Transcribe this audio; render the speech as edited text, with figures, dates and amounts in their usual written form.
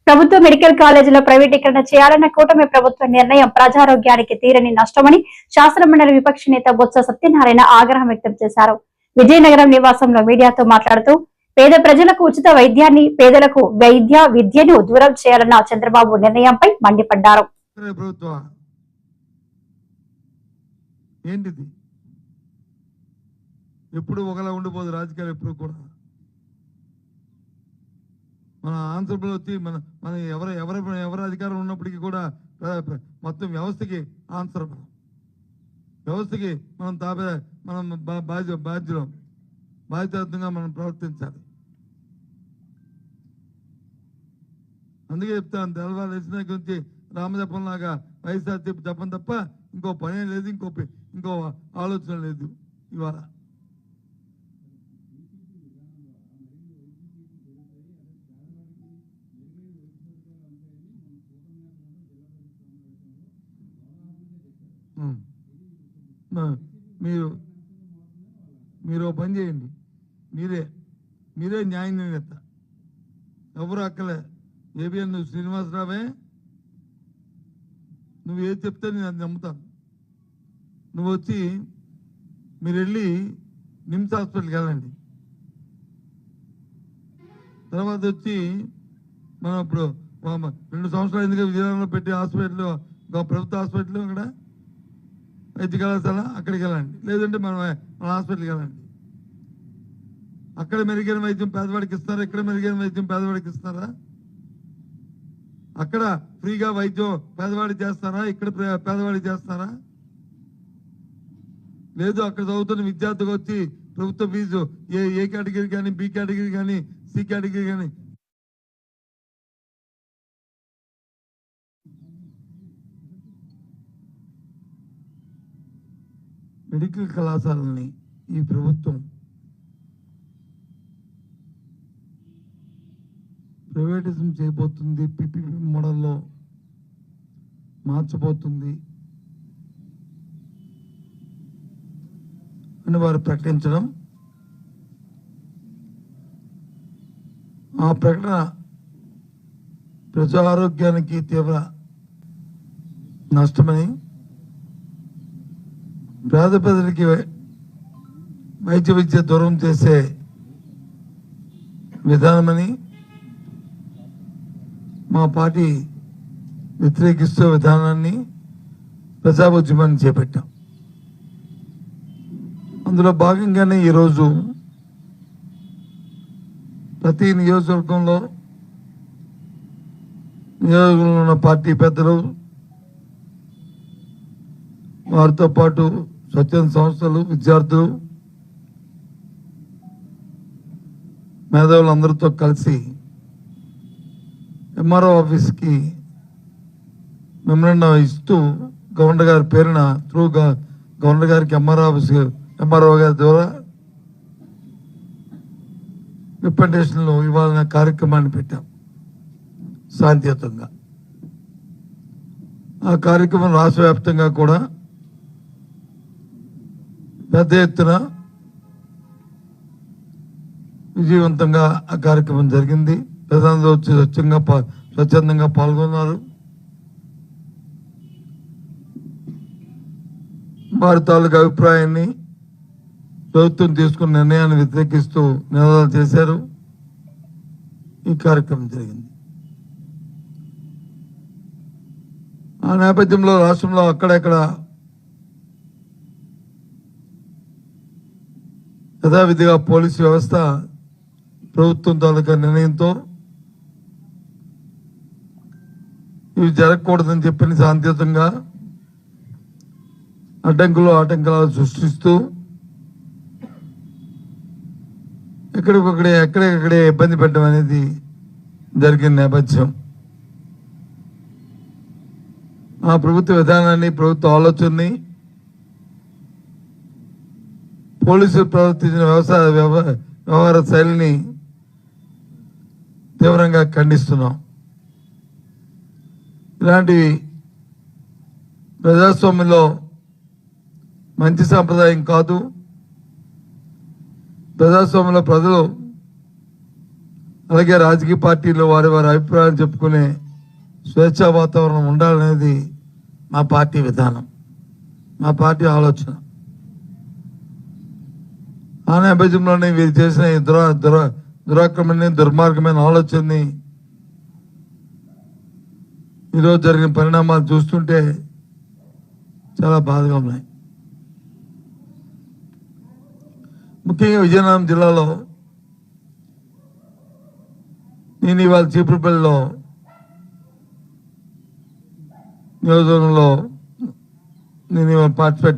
ప్రభుత్వ మెడికల్ కాలేజీలో ప్రైవేటీకరణ చేయాలన్న కూటమి ప్రభుత్వ నిర్ణయం ప్రజారోగ్యానికి తీరని నష్టమని శాసనమండలి విపక్ష నేత బొత్స సత్యనారాయణ ఆగ్రహం వ్యక్తం చేశారు. విజయనగరం నివాసంలో మీడియాతో మాట్లాడుతూ పేద ప్రజలకు ఉచిత వైద్యాన్ని, పేదలకు విద్యను దూరం చేయాలన్న చంద్రబాబు నిర్ణయంపై మండిపడ్డారు. ఎప్పుడు ఒకలా ఉండిపోదు రాజకీయాలు. ఎప్పుడు కూడా మన ఆంధ్రప్రదేశ్ మన ఎవరు అధికారం ఉన్నప్పటికీ కూడా మొత్తం వ్యవస్థకి వ్యవస్థకి మనం బాధ్యతంగా మనం ప్రవర్తించాలి. అందుకే చెప్తాను, తెలవాలి వేసిన గురించి రామజపంలాగా వైఎస్ఆర్ చెప్పని తప్ప ఇంకో పనే లేదు, ఇంకో ఆలోచన లేదు. ఇవాళ మీరు పని చేయండి, మీరే న్యాయ నిర్ణేత. ఎవరు అక్కలే. ఏబిఎన్ నువ్వు శ్రీనివాసరావే, నువ్వు ఏది చెప్తే నేను అది నమ్ముతాను. నువ్వు వచ్చి మీరు వెళ్ళి నిమ్స్ హాస్పిటల్కి వెళ్ళండి. తర్వాత వచ్చి మనం ఇప్పుడు 2 సంవత్సరాలు ఎందుకు విజయనగరంలో పెట్టి హాస్పిటల్, ప్రభుత్వ హాస్పిటల్, అక్కడ వైద్య కళాశాల, అక్కడికి వెళ్ళండి. లేదంటే మన హాస్పిటల్కి వెళ్ళండి. అక్కడ మెరుగైన వైద్యం పేదవాడికి ఇస్తారా? ఇక్కడ మెరుగైన వైద్యం పేదవాడికి ఇస్తారా? అక్కడ ఫ్రీగా వైద్యం పేదవాడికి చేస్తారా? ఇక్కడ పేదవాడికి చేస్తారా? లేదు, అక్కడ చదువుతున్న విద్యార్థికి వచ్చి ప్రభుత్వ ఫీజు ఏ కేటగిరీ కానీ, బి కేటగిరీ కానీ, సి కేటగిరీ కానీ మెడికల్ కళాశాలని ఈ ప్రభుత్వం ప్రైవేటిజం చేయబోతుంది, పిపిపి మోడల్లో మార్చబోతుంది అని వారు ప్రకటించడం, ఆ ప్రకటన ప్రజా ఆరోగ్యానికి తీవ్ర నష్టమని, పేద ప్రజలకి వైద్య విద్య దూరం చేసే విధానమని మా పార్టీ వ్యతిరేకిస్తూ విధానాన్ని, ప్రజా ఉద్యమాన్ని చేపట్టాం. అందులో భాగంగానే ఈరోజు ప్రతి నియోజకవర్గంలో ఉన్న పార్టీ పెద్దలు, వారితో పాటు స్వచ్ఛంద సంస్థలు, విద్యార్థులు, మేధావులందరితో కలిసి ఎంఆర్ఓ ఆఫీస్కి మెమరాండం ఇస్తూ గవర్నర్ గారి పేరున గవర్నర్ గారికి ఎంఆర్ఓ గారి ద్వారా రిప్రజెంటేషన్లు ఇవ్వాలనే కార్యక్రమాన్ని పెట్టాం శాంతియుతంగా. ఆ కార్యక్రమం రాష్ట్ర వ్యాప్తంగా కూడా పెద్ద ఎత్తున విజయవంతంగా ఆ కార్యక్రమం జరిగింది. ప్రధానంగా వచ్చి స్వచ్ఛందంగా పాల్గొన్నారు. వారి తాలూకు అభిప్రాయాన్ని, ప్రభుత్వం తీసుకున్న నిర్ణయాన్ని వ్యతిరేకిస్తూ నినాదాలు చేశారు. ఈ కార్యక్రమం జరిగింది. ఆ నేపథ్యంలో రాష్ట్రంలో అక్కడెక్కడ యథావిధిగా పోలీసు వ్యవస్థ ప్రభుత్వం తాలూకా నిర్ణయంతో ఇవి జరగకూడదని చెప్పని శాంతియుతంగా ఆటంకాలు సృష్టిస్తూ ఎక్కడెక్కడే ఇబ్బంది పెట్టడం అనేది జరిగిన నేపథ్యం. ఆ ప్రభుత్వ విధానాన్ని, ప్రభుత్వ ఆలోచనని, పోలీసులు ప్రవర్తించిన వ్యవహార శైలిని తీవ్రంగా ఖండిస్తున్నాం. ఇలాంటివి ప్రజాస్వామ్యంలో మంచి సాంప్రదాయం కాదు. ప్రజాస్వామ్యంలో ప్రజలు అలాగే రాజకీయ పార్టీలు వారి వారి అభిప్రాయాలు చెప్పుకునే స్వేచ్ఛా వాతావరణం ఉండాలనేది మా పార్టీ విధానం, మా పార్టీ ఆలోచన. ఆ నేపథ్యంలోనే వీరు చేసిన ఈ దురాక్రమణ దుర్మార్గమైన ఆలోచనని ఈరోజు జరిగిన పరిణామాలు చూస్తుంటే చాలా బాధగా ఉన్నాయి. ముఖ్యంగా విజయనగరం జిల్లాలో నేను ఇవాళ చీపురుపల్లిలో నియోజకవర్గంలో నేను ఇవాళ పార్టిసిపేట్